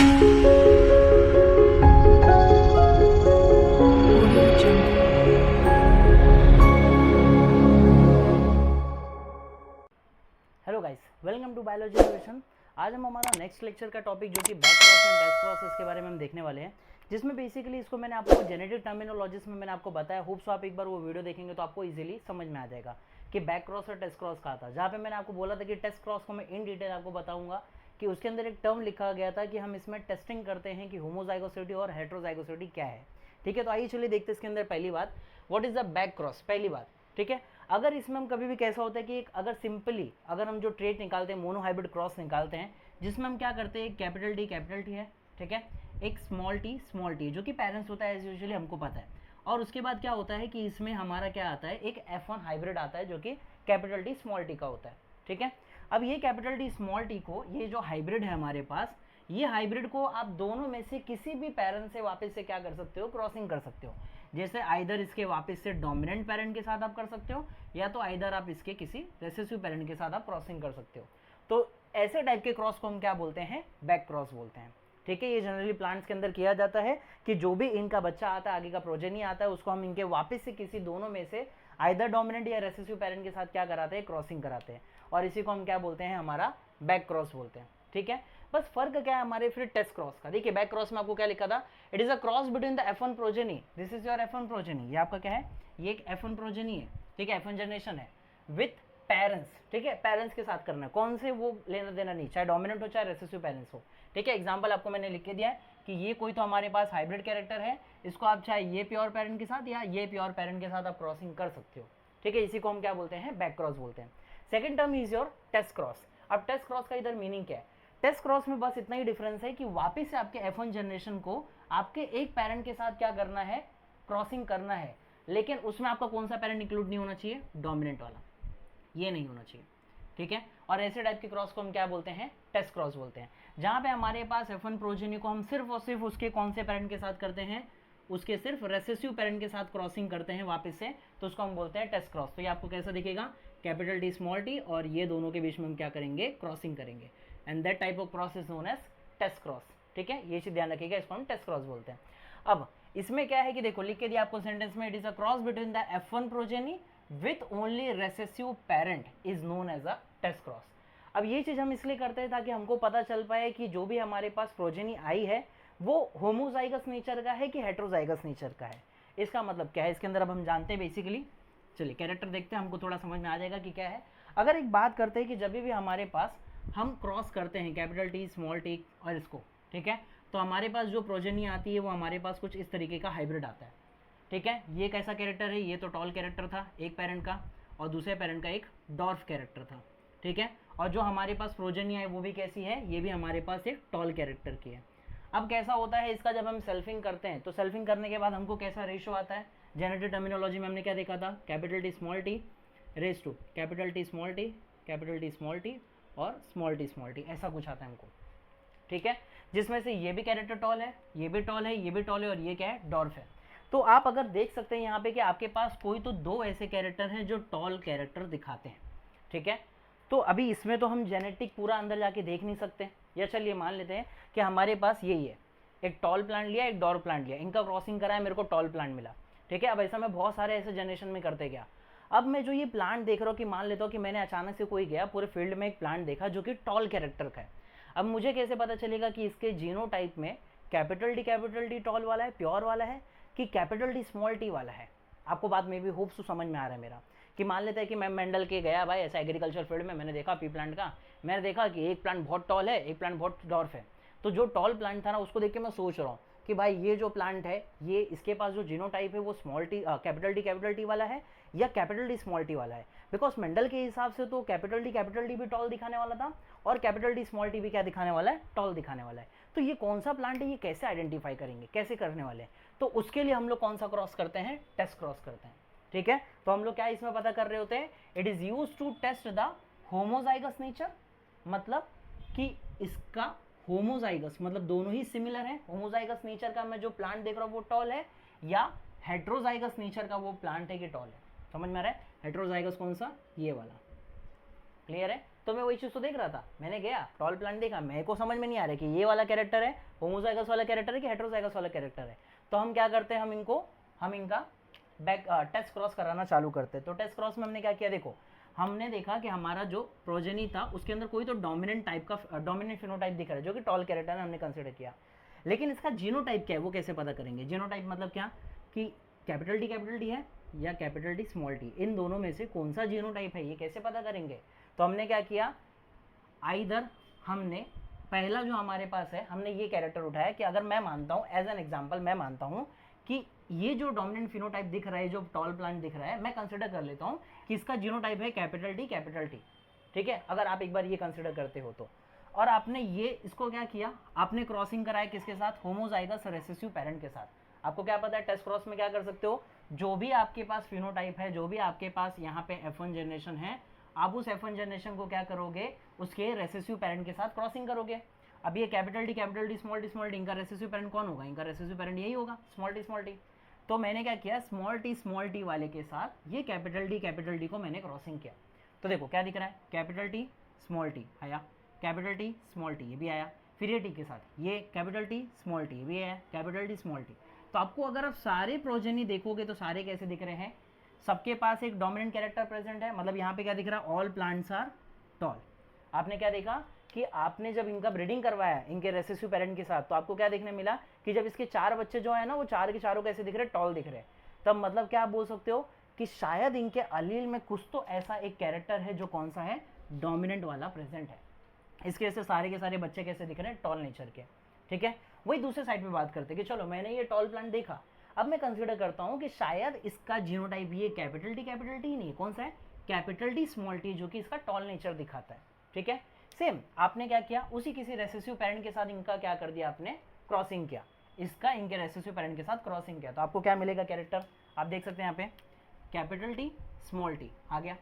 Hello guys, welcome to biology education. आज हम हमारा नेक्स्ट लेक्चर का टॉपिक जो कि back cross and test cross इसके बारे में हम देखने वाले हैं, जिसमें बेसिकली इसको मैंने आपको जेनेटिक टर्मिनोलॉजीज में मैंने आपको बताया। होप्स आप एक बार वो वीडियो देखेंगे तो आपको इजीली समझ में आ जाएगा कि बैक क्रॉस और टेस्ट क्रॉस कहा था। जहाँ पे मैंने आपको बोला था कि टेस्ट क्रॉस को मैं इन डिटेल आपको बताऊंगा कि उसके अंदर एक टर्म लिखा गया था कि हम इसमें टेस्टिंग करते हैं कि होमोजाइगोसिटी और हेट्रोजाइगोसिटी क्या है। ठीक है, तो आइए चलिए देखते हैं इसके अंदर। पहली बात, what is the back cross, पहली बात। ठीक है, अगर इसमें हम कभी भी कैसा होता है कि अगर सिंपली अगर हम जो ट्रेट निकालते हैं, मोनोहाइब्रिड क्रॉस निकालते हैं, जिसमें हम क्या करते हैं, कैपिटल टी है, ठीक है, एक स्मॉल टी जो कि पेरेंट्स होता है एज यूजुअली हमको पता है। और उसके बाद क्या होता है कि इसमें हमारा क्या आता है, एक F1 हाइब्रिड आता है जो कि कैपिटल टी स्मॉल टी का होता है। ठीक है, अब ये कैपिटल टी स्मॉल टी को, ये जो हाइब्रिड है हमारे पास, ये हाइब्रिड को आप दोनों में से किसी भी पेरेंट से वापस से क्या कर सकते हो, क्रॉसिंग कर सकते हो। जैसे आइदर इसके वापस से डोमिनेंट पेरेंट के साथ आप कर सकते हो, या तो आइदर आप इसके किसी रेसेसिव पेरेंट के साथ आप क्रॉसिंग कर सकते हो। तो ऐसे टाइप के क्रॉस को हम क्या बोलते हैं, बैक क्रॉस बोलते हैं। ठीक है, ये जनरली प्लांट्स के अंदर किया जाता है कि जो भी इनका बच्चा आता है, आगे का प्रोजेनी आता है, उसको हम इनके वापस से किसी दोनों में से आइदर डोमिनेंट या रेसेसिव पेरेंट के साथ क्या कराते हैं, क्रॉसिंग कराते हैं। और इसी को हम क्या बोलते हैं, हमारा बैक क्रॉस बोलते हैं। ठीक है, बस फर्क क्या है हमारे फिर टेस्ट क्रॉस का। देखिए बैक क्रॉस में आपको क्या लिखा था, it is a cross between the F1 progeny, this is your F1 progeny, ये आपका क्या है, ये एक F1 प्रोजेनी है। ठीक है, F1 जनरेशन है विथ पेरेंट्स। ठीक है, पेरेंट्स के साथ करना है, कौन से वो लेना देना नहीं, चाहे डोमिनेंट हो चाहे रेसेसिव पेरेंट्स हो। ठीक है, एग्जांपल आपको मैंने लिख के दिया है कि ये कोई तो हमारे पास हाइब्रिड कैरेक्टर है, इसको आप चाहे ये प्योर पेरेंट के साथ या ये प्योर पेरेंट के साथ आप क्रॉसिंग कर सकते हो। ठीक है, इसी को हम क्या बोलते हैं, बैक क्रॉस बोलते हैं। Second term is your test cross. अब टेस्ट क्रॉस का इधर मीनिंग क्या है, टेस्ट क्रॉस में बस इतना ही डिफरेंस है कि वापिस से आपके F1 जनरेशन को आपके एक पेरेंट के साथ क्या करना है, क्रॉसिंग करना है, लेकिन उसमें आपका कौन सा पेरेंट इंक्लूड नहीं होना चाहिए, डोमिनेंट वाला, ये नहीं होना चाहिए। ठीक है, और ऐसे टाइप के क्रॉस को हम क्या बोलते हैं, टेस्ट क्रॉस बोलते हैं। जहां पे हमारे पास F1 प्रोजेनी को हम सिर्फ और सिर्फ उसके कौन से पेरेंट के साथ करते हैं, उसके सिर्फ रेसेसिव पेरेंट के साथ क्रॉसिंग करते हैं वापस से, तो उसको हम बोलते हैं टेस्ट क्रॉस। तो ये आपको कैसा दिखेगा, कैपिटल टी स्मॉल टी, और ये दोनों के बीच में हम क्या करेंगे, क्रॉसिंग करेंगे, and that type of cross is known as test cross. ठीक है, ये चीज ध्यान रखिएगा, इसको हम टेस्ट क्रॉस बोलते हैं। अब इसमें क्या है कि देखो लिख के दिया आपको सेंटेंस में, it is a cross between the F1 progeny with only recessive parent is known as a test cross. अब ये चीज हम इसलिए करते हैं ताकि हमको पता चल पाए कि जो भी हमारे पास प्रोजेनी आई है वो होमोजाइगस नेचर का है कि हेट्रोजाइगस नेचर का है। इसका मतलब क्या है, इसके अंदर अब हम जानते हैं बेसिकली। चलिए कैरेक्टर देखते हैं, हमको थोड़ा समझ में आ जाएगा कि क्या है। अगर एक बात करते हैं कि जब भी हमारे पास हम क्रॉस करते हैं कैपिटल टी स्मॉल टी और इसको, ठीक है, तो हमारे पास जो प्रोजेनी आती है वो हमारे पास कुछ इस तरीके का हाइब्रिड आता है। ठीक है, ये कैसा कैरेक्टर है, ये तो टॉल कैरेक्टर था एक पेरेंट का, और दूसरे पेरेंट का एक डॉर्फ कैरेक्टर था। ठीक है, और जो हमारे पास प्रोजेनी है वो भी कैसी है, ये भी हमारे पास एक टॉल कैरेक्टर की है। अब कैसा होता है इसका, जब हम सेल्फिंग करते हैं तो सेल्फिंग करने के बाद हमको कैसा रेशियो आता है, जेनेटिक टर्मिनोलॉजी में हमने क्या देखा था, capital T small T race to capital T small T, capital T small T और स्मॉल टी, ऐसा कुछ आता है हमको। ठीक है, जिसमें से ये भी कैरेक्टर टॉल है, ये भी टॉल है, ये भी टॉल है, और ये क्या है, डॉर्फ है। तो आप अगर देख सकते हैं यहाँ पे कि आपके पास कोई तो दो ऐसे कैरेक्टर हैं जो टॉल कैरेक्टर दिखाते हैं। ठीक है, तो अभी इसमें तो हम जेनेटिक पूरा अंदर जाके देख नहीं सकते, या चलिए मान लेते हैं कि हमारे पास यही है, एक टॉल प्लांट लिया, एक डॉर्फ प्लांट लिया, इनका क्रॉसिंग करा है, मेरे को टॉल प्लांट मिला। ठीक है, अब ऐसा मैं बहुत सारे ऐसे जनरेशन में करते गया। अब मैं जो ये प्लांट देख रहा हूँ कि मान लेता हूँ कि मैंने अचानक से कोई गया पूरे फील्ड में एक प्लांट देखा जो कि टॉल कैरेक्टर का है। अब मुझे कैसे पता चलेगा कि इसके जीनोटाइप में कैपिटल टी टॉल वाला है, प्योर वाला है, कि कैपिटल टी स्मॉल टी वाला है। आपको बात में भी होप्स तो समझ में आ रहा है मेरा, कि मान लेते हैं कि मैं मेंडल के गया भाई ऐसा एग्रीकल्चर फील्ड में, मैंने देखा पी प्लांट का, मैंने देखा कि एक प्लांट बहुत टॉल है, एक प्लांट बहुत डॉर्फ है। तो जो टॉल प्लांट था ना, उसको देख के मैं सोच रहा हूँ कि भाई ये जो प्लांट है, ये इसके पास जो जीनोटाइप है वो स्मॉल टी कैपिटल टी वाला है या कैपिटल टी स्मॉल टी वाला है। बिकॉज मेंडल के हिसाब से तो कैपिटल टी भी टॉल दिखाने वाला था, और कैपिटल टी स्मॉल टी भी क्या दिखाने वाला है, टॉल दिखाने वाला है। तो ये कौन सा प्लांट है, ये कैसे आइडेंटिफाई करेंगे, कैसे करने वाले हैं, तो उसके लिए हम लोग कौन सा क्रॉस करते हैं, टेस्ट क्रॉस करते हैं। ठीक है, तो हम लोग क्या इसमें पता कर रहे होते हैं, it is use to test the homozygous nature, मतलब कि इसका होमोजाइगस मतलब दोनों ही सिमिलर है, होमोजाइगस नेचर का मैं जो प्लांट देख रहा हूँ वो टॉल है, या हेट्रोजाइगस नेचर का वो प्लांट है कि टॉल है। समझ में आ रहा है, हेट्रोजाइगस कौन सा, ये वाला, क्लियर है। तो मैं वही चीज़ तो देख रहा था, मैंने गया टॉल प्लांट देखा, मेरे को समझ में नहीं आ रहा कि ये वाला कैरेक्टर है होमोजाइगस वाला कैरेक्टर है कि हेटेरोजाइगस वाला कैरेक्टर है। तो हम क्या करते हैं, हम इनका बैक टेस्ट क्रॉस कराना चालू करते हैं। तो टेस्ट क्रॉस में हमने क्या किया, देखो हमने देखा कि हमारा जो प्रोजेनी था उसके अंदर कोई तो डोमिनेंट टाइप का डोमिनेंट फिनोटाइप दिख रहा है जो कि टॉल कैरेक्टर है, हमने कंसिडर किया। लेकिन इसका जीनोटाइप क्या है वो कैसे पता करेंगे? जीनोटाइप मतलब क्या कि कैपिटल डी है या कैपिटल टी स्मॉल टी, इन दोनों में से कौन सा जीनोटाइप है ये कैसे पता करेंगे? तो हमने क्या किया, आइदर हमने पहला जो हमारे पास है हमने ये कैरेक्टर उठाया कि अगर मैं मानता हूँ एज एन एग्जाम्पल, मैं मानता हूँ कि ये जो डोमिनेंट फिनोटाइप दिख रहा है, जो टॉल प्लांट दिख रहा है, मैं कंसिडर कर लेता हूँ कि इसका जीनोटाइप है कैपिटल टी। ठीक है, अगर आप एक बार ये कंसिडर करते हो तो। और आपने ये इसको क्या किया, आपने क्रॉसिंग कराया किसके साथ? होमोजाइगस रेसेसिव पेरेंट के साथ। आपको क्या पता है टेस्ट क्रॉस में क्या कर सकते हो, जो भी आपके पास फिनोटाइप है, जो भी आपके पास यहाँ पे F1 जनरेशन है, आप उस F1 जनरेशन को क्या करोगे, उसके रेसेसिव पेरेंट के साथ क्रॉसिंग करोगे। अब ये कैपिटल डी स्मॉल टी इनका रेसेसिव पेरेंट कौन होगा? इनका रेसेसिव पेरेंट यही होगा, स्मॉल टी। तो मैंने क्या किया, स्मॉल टी वाले के साथ ये कैपिटल डी को मैंने क्रॉसिंग किया। तो देखो क्या दिख रहा है, कैपिटल टी स्मॉल टी आया, कैपिटल टी स्मॉल टी ये भी आया, फिर ये टी के साथ ये कैपिटल टी स्मॉल टी ये भी आया, कैपिटल टी स्मॉल टी। तो आपको अगर आप सारे प्रोजेनी देखोगे तो सारे कैसे दिख रहे हैं, सबके पास एक डोमिनेंट कैरेक्टर प्रेजेंट है। मतलब यहाँ पे क्या दिख रहा है, ऑल प्लांट्स आर टॉल। आपने क्या देखा कि आपने जब इनका ब्रीडिंग करवाया इनके रेसेसिव पेरेंट के साथ, तो आपको क्या देखने मिला कि जब इसके 4 बच्चे जो है ना, वो 4 के चारों कैसे दिख रहे, टॉल दिख रहे। तब मतलब क्या आप बोल सकते हो कि शायद इनके अलील में कुछ तो ऐसा एक कैरेक्टर है जो कौन सा है, डोमिनेंट वाला प्रेजेंट है। इसके वजह से सारे के सारे बच्चे कैसे दिख रहे हैं, टॉल नेचर के। ठीक है, वही दूसरे साइड पे बात करते हैं कि चलो मैंने ये टॉल प्लांट देखा, अब मैं कंसिडर करता हूँ कि शायद इसका जीनोटाइप ये कैपिटल टी नहीं है, कौन सा है, कैपिटल टी स्मॉल टी, जो कि इसका टॉल नेचर दिखाता है। ठीक है, सेम आपने क्या किया, उसी किसी रेसेसिव पेरेंट के साथ इनका क्या कर दिया, आपने क्रॉसिंग किया, इसका इनके रेसेसिव पेरेंट के साथ क्रॉसिंग किया। तो आपको क्या मिलेगा कैरेक्टर, आप देख सकते हैं यहाँ पे कैपिटल टी स्मॉल टी आ गया,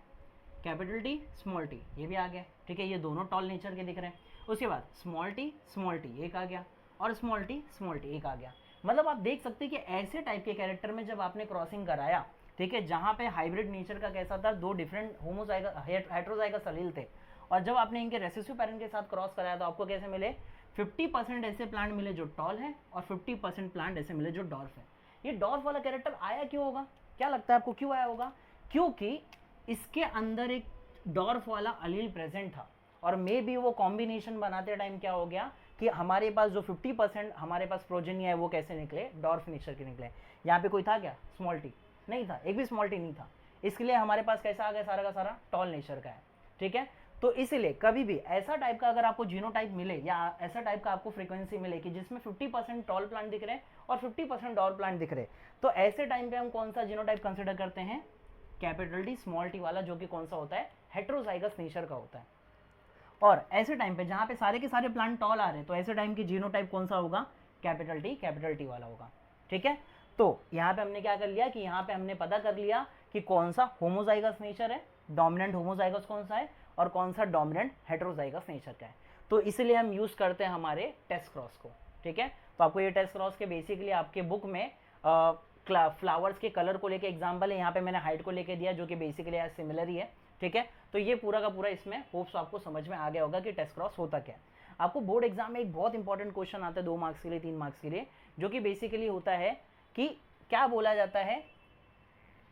कैपिटल टी स्मॉल टी ये भी आ गया। ठीक है, ये दोनों टॉल नेचर के दिख रहे हैं। उसके बाद स्मॉल टी एक आ गया और स्मॉल टी एक आ गया। मतलब आप देख सकते हैं कि ऐसे टाइप के कैरेक्टर में जब आपने क्रॉसिंग कराया, ठीक है, जहाँ पे हाइब्रिड नेचर का कैसा था, दो डिफरेंट हेटेरोजाइगस अलील थे, और जब आपने इनके रेसेसिव पेरेंट के साथ क्रॉस कराया तो आपको कैसे मिले, 50% ऐसे प्लांट मिले जो टॉल है और 50% प्लांट ऐसे मिले जो डॉर्फ है। ये डॉर्फ वाला कैरेक्टर आया क्यों होगा, क्या लगता है आपको क्यों आया होगा? क्योंकि इसके अंदर एक डॉर्फ वाला अलील प्रेजेंट था, और मे बी वो कॉम्बिनेशन बनाते टाइम क्या हो गया कि हमारे पास जो 50% हमारे पास प्रोजेनी है वो कैसे निकले, डॉर्फ नेचर के निकले। यहाँ पे कोई था क्या स्मॉल टी? नहीं था, एक भी स्मॉल टी नहीं था, इसलिए हमारे पास कैसा आ गया, सारा का सारा टॉल नेचर का है। ठीक है, तो इसलिए कभी भी ऐसा टाइप का अगर आपको जीनोटाइप मिले या ऐसा टाइप का आपको फ्रीक्वेंसी मिले कि जिसमें 50% टॉल प्लांट दिख रहे हैं और 50% डॉर्फ प्लांट दिख रहे, तो ऐसे टाइम पे हम कौन सा जीनोटाइप कंसिडर करते हैं, कैपिटल टी स्मॉल टी वाला, जो कि कौन सा होता है, हेटेरोजाइगस नेचर का होता है। और ऐसे टाइम पे जहाँ पे सारे के सारे प्लांट टॉल आ रहे हैं, तो ऐसे टाइम की जीनोटाइप कौन सा होगा, कैपिटल टी वाला होगा। ठीक है, तो यहाँ पे हमने क्या कर लिया कि यहाँ पे हमने पता कर लिया कि कौन सा होमोजाइगस नेचर है, डोमिनेंट होमोजाइगस कौन सा है, और कौन सा डोमिनेंट हेटेरोजाइगस नेचर का है। तो इसलिए हम यूज करते हैं हमारे टेस्ट क्रॉस को। ठीक है, तो आपको ये टेस्ट क्रॉस के बेसिकली आपके बुक में फ्लावर्स के कलर को लेके एग्जाम्पल है, यहाँ पे मैंने हाइट को लेके दिया जो कि बेसिकली आज सिमिलर ही है। ठीक है, तो ये पूरा का पूरा इसमें होप्स आपको समझ में आ गया होगा कि टेस्ट क्रॉस होता क्या है। आपको बोर्ड एग्जाम में एक बहुत इंपॉर्टेंट क्वेश्चन आता है 2 मार्क्स के लिए, 3 मार्क्स के लिए, जो कि बेसिकली होता है कि क्या बोला जाता है,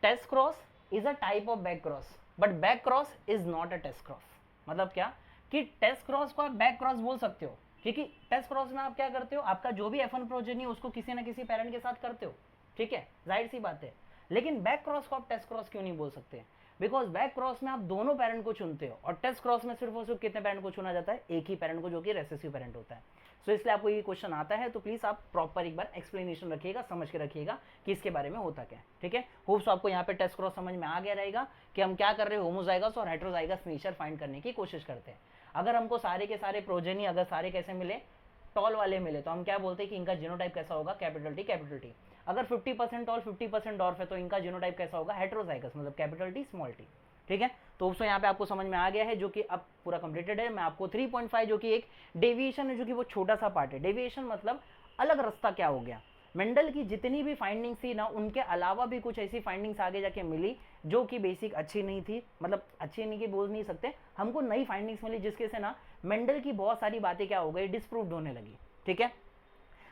test cross is a type of back cross but back cross is not a test cross. मतलब क्या कि टेस्ट क्रॉस को आप बैक क्रॉस बोल सकते हो, क्योंकि टेस्ट क्रॉस में आप क्या करते हो, आपका जो भी F1 प्रोजेनी है उसको किसी ना किसी पेरेंट के साथ करते हो। ठीक है, जाहिर सी बात है। लेकिन बैक क्रॉस को आप टेस्ट क्रॉस क्यों नहीं बोल सकते, बिकॉज बैक क्रॉस में आप दोनों पेरेंट को चुनते हो, और टेस्ट क्रॉस में सिर्फ और सिर्फ कितने पेरेंट को चुना जाता है, एक ही पेरेंट को, जो कि रेसेसिव पेरेंट होता है। सो इसलिए आपको ये क्वेश्चन आता है, तो प्लीज आप प्रॉपर एक बार एक्सप्लेनेशन रखिएगा, समझ के रखिएगा कि इसके बारे में होता क्या है। ठीक है, होप्स आपको यहाँ पे टेस्ट क्रॉस समझ में आ गया रहेगा कि हम क्या कर रहे हैं, होमोजाइगस और हेटेरोजाइगस नेचर फाइंड करने की कोशिश करते हैं। अगर हमको सारे के सारे प्रोजेनी अगर सारे कैसे मिले, टॉल वाले मिले, तो हम क्या बोलते हैं कि इनका जीनोटाइप कैसा होगा, कैपिटल टी। अगर 50% टॉल 50% डॉर्फ है तो इनका जीनोटाइप कैसा होगा, हेटेरोजाइगस, मतलब कैपिटल टी स्मॉल टी। ठीक है, तो उसको यहाँ पे आपको समझ में आ गया है, जो कि अब पूरा कंप्लीटेड है। मैं आपको 3.5 जो कि एक डेविएशन है, जो कि वो छोटा सा पार्ट है। डेविएशन मतलब अलग रास्ता क्या हो गया, मेंडल की जितनी भी फाइंडिंग्स थी ना, उनके अलावा भी कुछ ऐसी फाइंडिंग्स आगे जाके मिली जो कि बेसिक अच्छी नहीं थी, मतलब अच्छी नहीं की बोल नहीं सकते, हमको नई फाइंडिंग्स मिली जिसके से ना मेंडल की बहुत सारी बातें क्या हो गई, डिस्प्रूव्ड होने लगी। ठीक है,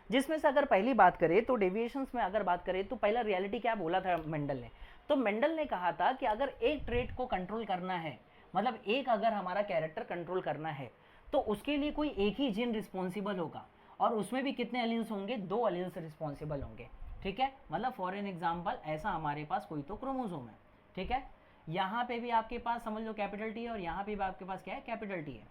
जिसमें से अगर पहली बात करें तो डेविएशंस में अगर बात करें तो पहला रियलिटी क्या बोला था मेंडल ने, तो मेंडल ने कहा था कि अगर एक ट्रेट को कंट्रोल करना है, मतलब एक अगर हमारा कैरेक्टर कंट्रोल करना है तो उसके लिए कोई एक ही जीन रिस्पॉन्सिबल होगा, और उसमें भी कितने एलील्स होंगे, 2 एलील्स रिस्पॉन्सिबल होंगे। ठीक है, मतलब फॉर एन एग्जाम्पल ऐसा हमारे पास कोई तो क्रोमोसोम है। ठीक है, यहाँ पे भी आपके पास समझ लो कैपिटल टी है और यहाँ पे भी आपके पास क्या है, कैपिटल टी है,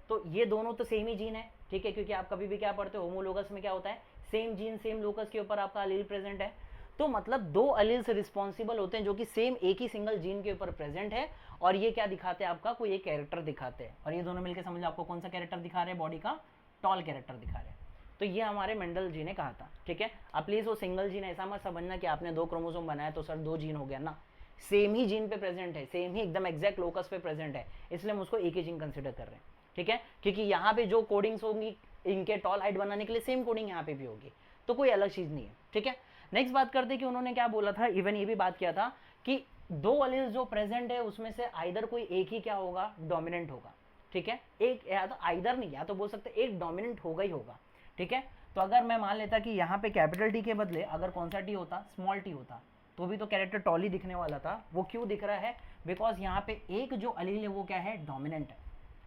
तो ये दोनों तो सेम ही जीन है। ठीक है, क्योंकि आप कभी भी क्या पढ़ते हो, होमोलोगस में क्या होता है, सेम जीन सेम लोकस के ऊपर आपका अलील प्रेजेंट है, तो मतलब 2 अलील्स रिस्पॉन्सिबल होते हैं जो कि सेम एक ही सिंगल जीन के ऊपर प्रेजेंट है, और ये क्या दिखाते हैं, आपका कोई एक कैरेक्टर दिखाते हैं, और ये दोनों मिलकर समझ लो आपको कौन सा कैरेक्टर दिखा रहे हैं, बॉडी का टॉल कैरेक्टर दिखा रहे हैं। तो ये हमारे मेंडल जी ने कहा था। ठीक है, अब प्लीज वो सिंगल जीन ऐसा मत समझना कि आपने 2 क्रोमोसोम बनाया तो सर 2 जीन हो गया ना, सेम ही जीन पे प्रेजेंट है, सेम ही एकदम एग्जैक्ट लोकस पे प्रेजेंट है, इसलिए हम उसको एक ही जीन कंसिडर कर रहे हैं। ठीक है, क्योंकि यहाँ पे जो कोडिंग्स होंगी इनके टॉल हाइट बनाने के लिए सेम कोडिंग यहाँ पे भी होगी, तो कोई अलग चीज नहीं है। ठीक है, नेक्स्ट बात करते हैं कि उन्होंने क्या बोला था, इवन ये भी बात किया था कि 2 अलील्स जो प्रेजेंट है उसमें से आइदर कोई एक ही क्या होगा, डोमिनेंट होगा। ठीक है, एक या तो आइदर नहीं, या तो बोल सकते एक डोमिनेंट होगा ही होगा। ठीक है, तो अगर मैं मान लेता कि यहाँ पे कैपिटल टी के बदले अगर कौन सा टी होता, स्मॉल टी होता, तो भी तो कैरेक्टर टॉल ही दिखने वाला था। वो क्यों दिख रहा है, बिकॉज यहाँ पे एक जो अलील है वो क्या है, डोमिनेंट है।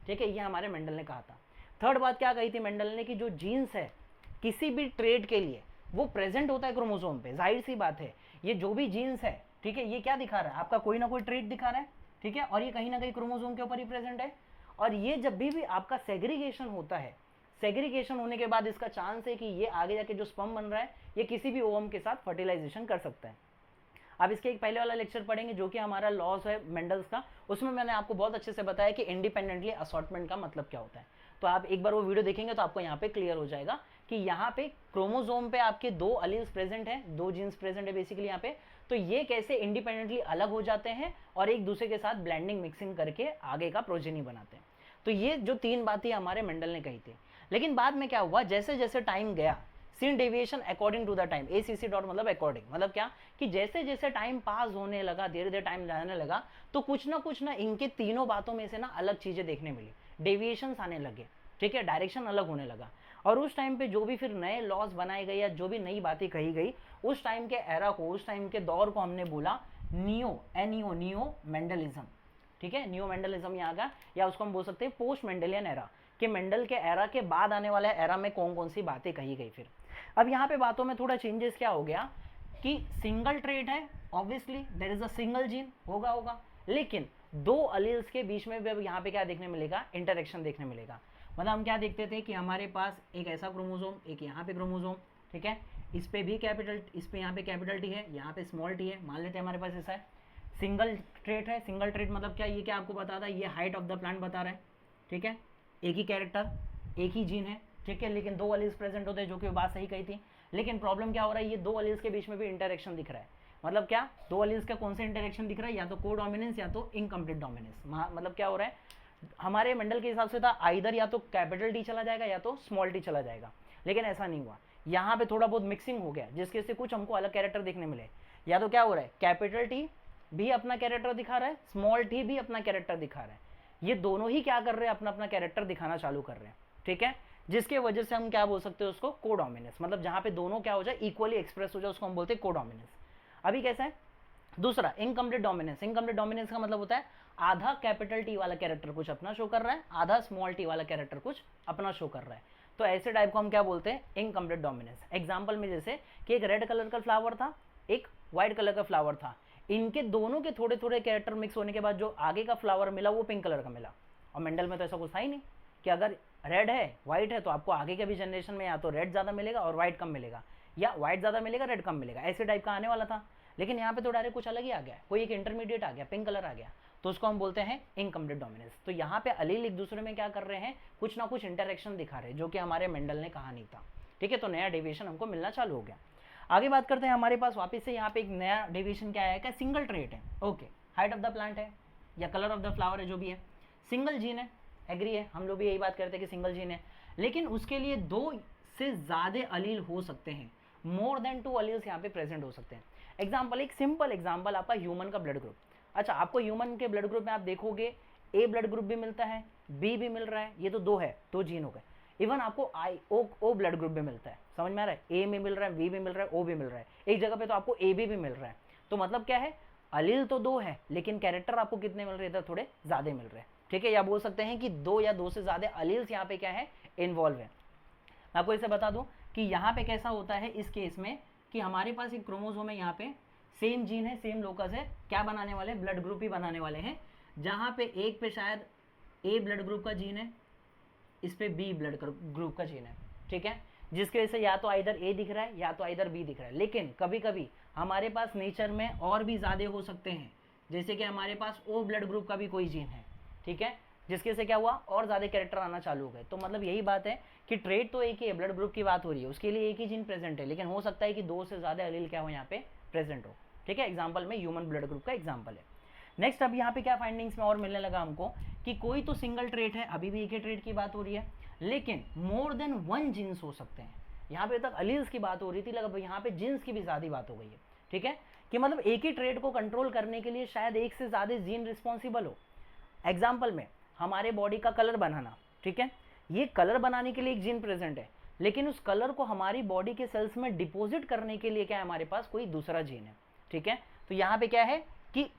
ठीक है, ये हमारे मेंडल ने कहा था। थर्ड बात क्या कही थी मेंडल ने, कि जो जीन्स है किसी भी ट्रेड के लिए वो प्रेजेंट होता है क्रोमोसोम पे, जाहिर सी बात है, ये जो भी जीन्स है, ठीक है, ये क्या दिखा रहा है, आपका कोई ना कोई ट्रेड दिखा रहा है। ठीक है, और ये कहीं ना कहीं क्रोमोसोम के ऊपर ही प्रेजेंट है, और ये जब भी आपका सेग्रीगेशन होता है, सेग्रीगेशन होने के बाद इसका चांस है कि ये आगे जाके जो स्पर्म बन रहा है ये किसी भी ओवम के साथ फर्टिलाइजेशन कर सकता है। अब इसके एक पहले वाला लेक्चर पढ़ेंगे जो कि हमारा लॉस है मेंडल्स का, उसमें मैंने आपको बहुत अच्छे से बताया कि इंडिपेंडेंटली असॉर्टमेंट का मतलब क्या होता है। तो आप एक बार वो वीडियो देखेंगे तो आपको यहाँ पे क्लियर हो जाएगा कि यहाँ पे क्रोमोसोम पे आपके 2 अलील्स प्रेजेंट हैं, 2 जीन्स प्रेजेंट है बेसिकली यहाँ पे, तो ये कैसे इंडिपेंडेंटली अलग हो जाते हैं और एक दूसरे के साथ ब्लेंडिंग मिक्सिंग करके आगे का प्रोजेनी बनाते हैं। तो ये जो 3 बातें हमारे मेंडल ने कही थी। लेकिन बाद में क्या हुआ, जैसे जैसे टाइम गया, seen deviation according to the time, ACC dot मतलब अकॉर्डिंग, मतलब क्या कि जैसे जैसे टाइम पास होने लगा, धीरे धीरे टाइम जाने लगा, तो कुछ ना इनके तीनों बातों में से ना अलग चीजें देखने मिली, डेविएशंस आने लगे। ठीक है, डायरेक्शन अलग होने लगा, और उस टाइम पे जो भी फिर नए लॉज बनाए गए या जो भी नई बातें कही गई, उस टाइम के एरा को, उस टाइम के दौर को हमने बोला नियो मेंडलिज्म। ठीक है, नियो मेंडलिज्म यहाँ का, या उसको हम बोल सकते हैं पोस्ट मेंडलियन एरा, कि मेंडल के एरा के बाद आने वाले एरा में कौन कौन सी बातें कही गई। फिर अब यहाँ पे बातों में थोड़ा चेंजेस क्या हो गया कि सिंगल ट्रेट है, obviously there is a single gene, होगा, लेकिन 2 अलील्स के बीच में भी अब यहाँ पे क्या देखने मिलेगा, इंटरेक्शन देखने मिलेगा। मतलब हम क्या देखते थे कि हमारे पास एक ऐसा क्रोमोसोम, एक यहाँ पे क्रोमोसोम, ठीक है, इस पे भी कैपिटल, इस पे यहाँ पे कैपिटल टी है, यहाँ पे स्मॉल टी है, मान लेते हैं हमारे पास ऐसा है, सिंगल ट्रेट है। सिंगल ट्रेट मतलब क्या, ये क्या आपको बता रहा है, ये हाइट ऑफ द प्लांट बता रहा है। ठीक है, एक ही कैरेक्टर, एक ही जीन है, ठीक है, लेकिन 2 अलील्स प्रेजेंट होते हैं, जो कि बात सही कही थी। लेकिन प्रॉब्लम क्या हो रहा है, ये 2 अलील्स के बीच में भी इंटरेक्शन दिख रहा है। मतलब क्या, 2 अलील्स का कौन सा इंटरेक्शन दिख रहा है, या तो को डोमिनेंस या तो इनकम्प्लीट डोमिनेंस। मतलब क्या हो रहा है, हमारे मंडल के हिसाब से था आइदर या तो कैपिटल टी चला जाएगा या तो स्मॉल टी चला जाएगा, लेकिन ऐसा नहीं हुआ। यहाँ पे थोड़ा बहुत मिक्सिंग हो गया, जिसके से कुछ हमको अलग कैरेक्टर देखने मिले। या तो क्या हो रहा है, कैपिटल टी भी अपना कैरेक्टर दिखा रहा है, स्मॉल टी भी अपना कैरेक्टर दिखा रहा है, ये दोनों ही क्या कर रहे हैं, अपना अपना कैरेक्टर दिखाना चालू कर रहे हैं। ठीक है, जिसके वजह से हम क्या बोल सकते हैं उसको, कोडोमिनेंस, मतलब जहां पे दोनों क्या हो जाए, इक्वली एक्सप्रेस हो जाए, उसको हम बोलते हैं कोडोमिनेंस। अभी कैसा है दूसरा, इनकम्प्लीट डोमिनेंस। इनकम्प्लीट डोमिनेंस का मतलब होता है आधा कैपिटल टी वाला कैरेक्टर कुछ अपना शो कर रहा है, आधा स्मॉल टी वाला कैरेक्टर कुछ अपना शो कर रहा है, तो ऐसे टाइप को हम क्या बोलते हैं, इनकम्प्लीट डोमिनेंस। एग्जाम्पल में जैसे कि एक रेड कलर का फ्लावर था, एक व्हाइट कलर का फ्लावर था, इनके दोनों के थोड़े थोड़े कैरेक्टर मिक्स होने के बाद जो आगे का फ्लावर मिला वो पिंक कलर का मिला। और मेंडल में तो ऐसा कुछ था ही नहीं कि अगर रेड है व्हाइट है तो आपको आगे के भी जनरेशन में या तो रेड ज़्यादा मिलेगा और व्हाइट कम मिलेगा, या व्हाइट ज़्यादा मिलेगा रेड कम मिलेगा, ऐसे टाइप का आने वाला था। लेकिन यहाँ पे तो डायरेक्ट कुछ अलग ही आ गया, कोई एक इंटरमीडिएट आ गया, पिंक कलर आ गया, तो उसको हम बोलते हैं इनकम्प्लीट डोमिनेंस। तो यहाँ पे अलील एक दूसरे में क्या कर रहे हैं, कुछ ना कुछ इंटरेक्शन दिखा रहे हैं, जो कि हमारे मेंडल ने कहा नहीं था। ठीक है, तो नया डेविएशन हमको मिलना चालू हो गया। आगे बात करते हैं, हमारे पास वापस से यहाँ पे एक नया डेविएशन क्या है, क्या सिंगल ट्रेट है, okay, height of the plant है या कलर ऑफ द फ्लावर है, जो भी है, सिंगल जीन है, एग्री है, हम लोग भी यही बात करते हैं कि सिंगल जीन है, लेकिन उसके लिए 2 से ज़्यादा अलील हो सकते हैं। मोर देन 2 अलील्स यहाँ पे प्रेजेंट हो सकते हैं। एग्जाम्पल, एक सिंपल एग्जाम्पल आपका ह्यूमन का ब्लड ग्रुप। अच्छा, आपको ह्यूमन के ब्लड ग्रुप में आप देखोगे ए ब्लड ग्रुप भी मिलता है, बी भी मिल रहा है, ये तो 2 है, 2 जीन हो गए। इवन आपको ओ ब्लड ग्रुप भी मिलता है, समझ में आ रहा है, ए में मिल रहा है, बी भी मिल रहा है, ओ भी मिल रहा है, एक जगह पे तो आपको ए बी भी मिल रहा है। तो मतलब क्या है, अलील तो 2 है लेकिन कैरेक्टर आपको कितने मिल रहे हैं, थोड़े ज्यादा मिल रहे हैं, ठीक है। या बोल सकते हैं कि 2 या 2 से ज्यादा अलील्स यहाँ पे क्या है, इन्वॉल्व है। मैं आपको इसे बता दूं कि यहाँ पे कैसा होता है इस केस में कि हमारे पास एक क्रोमोसोम है, यहाँ पे सेम जीन है, सेम लोकस है, क्या बनाने वाले, ब्लड ग्रुप ही बनाने वाले हैं। जहाँ पे एक पे शायद ए ब्लड ग्रुप का जीन है, इस पे बी ब्लड ग्रुप का जीन है, ठीक है, जिसकी वजह से या तो इधर ए दिख रहा है या तो इधर बी दिख रहा है। लेकिन कभी कभी हमारे पास नेचर में और भी ज़्यादा हो सकते हैं, जैसे कि हमारे पास ओ ब्लड ग्रुप का भी कोई जीन है, ठीक है, जिसके से क्या हुआ, और ज़्यादा कैरेक्टर आना चालू हो गए। तो मतलब यही बात है कि ट्रेड तो एक ही है, ब्लड ग्रुप की बात हो रही है, उसके लिए एक ही जीन प्रेजेंट है, लेकिन हो सकता है कि 2 से ज़्यादा एलील क्या हो यहाँ पे प्रेजेंट हो, ठीक है। एग्जाम्पल में ह्यूमन ब्लड ग्रुप का एग्जाम्पल है। नेक्स्ट, अब यहाँ पे क्या फाइंडिंग्स में और मिलने लगा हमको कि कोई तो सिंगल ट्रेट है, अभी भी एक ही ट्रेट की बात हो रही है, लेकिन मोर देन 1 जीन्स हो सकते हैं। यहाँ पे तक अलील्स की बात हो रही थी, लगा यहाँ पे जीन्स की भी ज़्यादा बात हो गई है, ठीक है, कि मतलब एक ही ट्रेट को कंट्रोल करने के लिए शायद एक से ज़्यादा जीन रिस्पॉन्सिबल हो। एग्जाम्पल में हमारे बॉडी का कलर बनाना, ठीक है, ये कलर बनाने के लिए एक जीन प्रेजेंट है, लेकिन उस कलर को हमारी बॉडी के सेल्स में डिपॉजिट करने के लिए क्या है, हमारे पास कोई दूसरा जीन है, ठीक है। तो यहाँ पे क्या है कि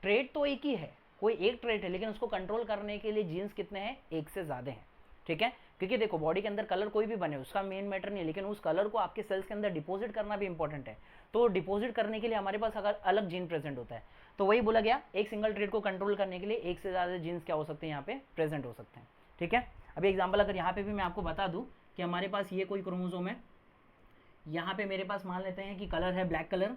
ट्रेट तो एक ही है, कोई एक ट्रेट है, लेकिन उसको कंट्रोल करने के लिए जीन्स कितने हैं, एक से ज़्यादा हैं, ठीक है। क्योंकि देखो बॉडी के अंदर कलर कोई भी बने उसका मेन मैटर नहीं है, लेकिन उस कलर को आपके सेल्स के अंदर डिपॉजिट करना भी इंपॉर्टेंट है। तो डिपॉजिट करने के लिए हमारे पास अगर अलग जीन प्रेजेंट होता है, तो वही बोला गया एक सिंगल ट्रेट को कंट्रोल करने के लिए एक से ज़्यादा जीन्स क्या हो सकते हैं, यहाँ पे प्रेजेंट हो सकते हैं, ठीक है। अभी एग्जाम्पल अगर यहाँ पे भी मैं आपको बता दूँ कि हमारे पास ये कोई क्रोमोसोम है, यहाँ पे मेरे पास मान लेते हैं कि कलर है ब्लैक कलर,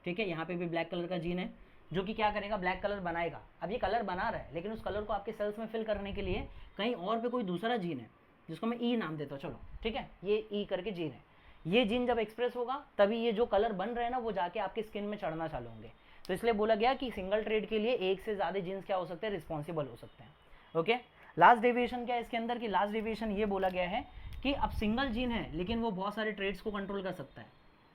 ठीक है, यहाँ पे भी ब्लैक कलर का जीन है जो कि क्या करेगा, ब्लैक कलर बनाएगा। अब ये कलर बना रहा है, लेकिन उस कलर को आपके सेल्स में फिल करने के लिए कहीं और पे कोई दूसरा जीन है जिसको मैं ई नाम देता हूँ, चलो ठीक है, ये ई करके जीन है। ये जीन जब एक्सप्रेस होगा तभी ये जो कलर बन रहे हैं ना वो जाके आपकी स्किन में चढ़ना चालू होंगे। तो इसलिए बोला गया कि सिंगल ट्रेड के लिए एक से ज़्यादा जीन्स क्या हो सकते हैं, रिस्पॉन्सिबल हो सकते हैं, ओके। लास्ट डेविएशन क्या है इसके अंदर, कि लास्ट डेविएशन ये बोला गया है कि अब सिंगल जीन है लेकिन वो बहुत सारे ट्रेड्स को कंट्रोल कर सकता है।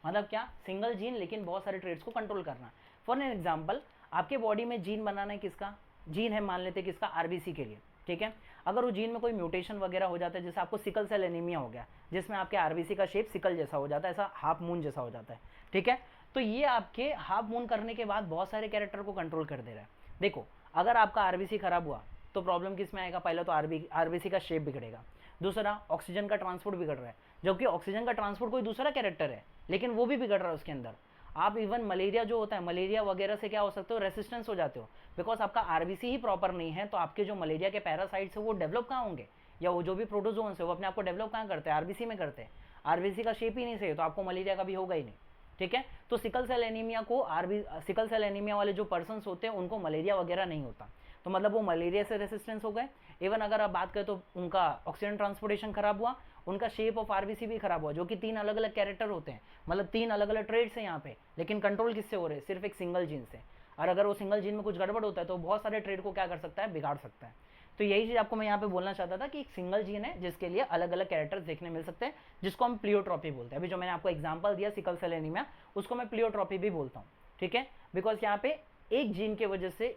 मतलब क्या, सिंगल जीन लेकिन बहुत सारे ट्रेड्स को कंट्रोल करना। फॉर एन एग्जाम्पल, आपके बॉडी में जीन बनाना है, किसका जीन है, मान लेते हैं किसका, आरबीसी के लिए, ठीक है। अगर वो जीन में कोई म्यूटेशन वगैरह हो जाता है, जैसे आपको सिकल सेल एनीमिया हो गया जिसमें आपके आरबीसी का शेप सिकल जैसा हो जाता है, ऐसा हाफ मून जैसा हो जाता है, ठीक है। तो ये आपके हाफ मून करने के बाद बहुत सारे कैरेक्टर को कंट्रोल कर दे रहा है। देखो अगर आपका आरबीसी खराब हुआ तो प्रॉब्लम किस में आएगा, पहले तो आरबीसी का शेप बिगड़ेगा, दूसरा ऑक्सीजन का ट्रांसपोर्ट बिगड़ रहा है, जबकि ऑक्सीजन का ट्रांसपोर्ट कोई दूसरा कैरेक्टर है लेकिन वो भी बिगड़ रहा है उसके अंदर। आप इवन मलेरिया जो होता है, मलेरिया वगैरह से क्या हो सकते हो, रेसिस्टेंस हो जाते हो, बिकॉज आपका आरबीसी ही प्रॉपर नहीं है। तो आपके जो मलेरिया के पैरासाइट्स है वो डेवलप कहाँ होंगे, या वो जो भी प्रोटोजोन्स है वो अपने आपको डेवलप कहाँ करते हैं, आरबीसी में करते हैं। आरबीसी का शेप ही नहीं सही तो आपको मलेरिया का भी होगा ही नहीं, ठीक है। तो सिकल सेल एनीमिया को सिकल सेल एनीमिया वाले जो पर्सन्स होते हैं उनको मलेरिया वगैरह नहीं होता, तो मतलब वो मलेरिया से रेसिस्टेंस हो गए। इवन अगर आप बात करें तो उनका ऑक्सीजन ट्रांसपोर्टेशन खराब हुआ, उनका शेप ऑफ आरबीसी भी खराब हुआ, जो कि 3 अलग अलग कैरेक्टर होते हैं, मतलब 3 अलग अलग ट्रेड्स हैं यहाँ पे, लेकिन कंट्रोल किससे हो रहे हैं, सिर्फ एक सिंगल जीन से। और अगर वो सिंगल जीन में कुछ गड़बड़ होता है तो बहुत सारे ट्रेड को क्या कर सकता है, बिगाड़ सकता है। तो यही चीज़ आपको मैं यहाँ पे बोलना चाहता था कि एक सिंगल जीन है जिसके लिए अलग अलग कैरेक्टर्स देखने मिल सकते हैं, जिसको हम प्लियोट्रॉपी बोलते हैं। अभी जो मैंने आपको एग्जाम्पल दिया सिकल सेल एनीमिया, उसको मैं प्लियोट्रॉपी भी बोलता हूँ, ठीक है, बिकॉज यहाँ पे एक जीन के वजह से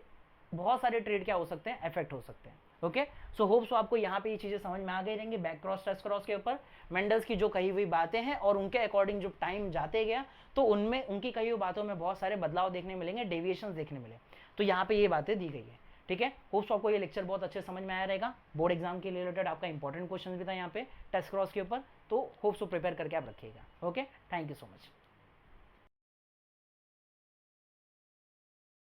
बहुत सारे ट्रेड क्या हो सकते हैं, इफेक्ट हो सकते हैं, ओके। सो होप सो आपको यहाँ पे ये चीज़ें समझ में आ गई रहेंगी, बैक क्रॉस टेस्ट क्रॉस के ऊपर मेंडल्स की जो कही हुई बातें हैं, और उनके अकॉर्डिंग जो टाइम जाते गया तो उनमें उनकी कही हुई बातों में बहुत सारे बदलाव देखने मिलेंगे, डेविएशंस देखने मिले। तो यहाँ पे ये बातें दी गई है, ठीक है। होप सो आपको ये लेक्चर बहुत अच्छे समझ में आया रहेगा। बोर्ड एग्जाम के रिलेटेड आपका इंपॉर्टेंट क्वेश्चन भी था यहाँ पे टेस्ट क्रॉस के ऊपर, तो होप सो प्रिपेयर करके आप रखिएगा, okay. Thank you so much.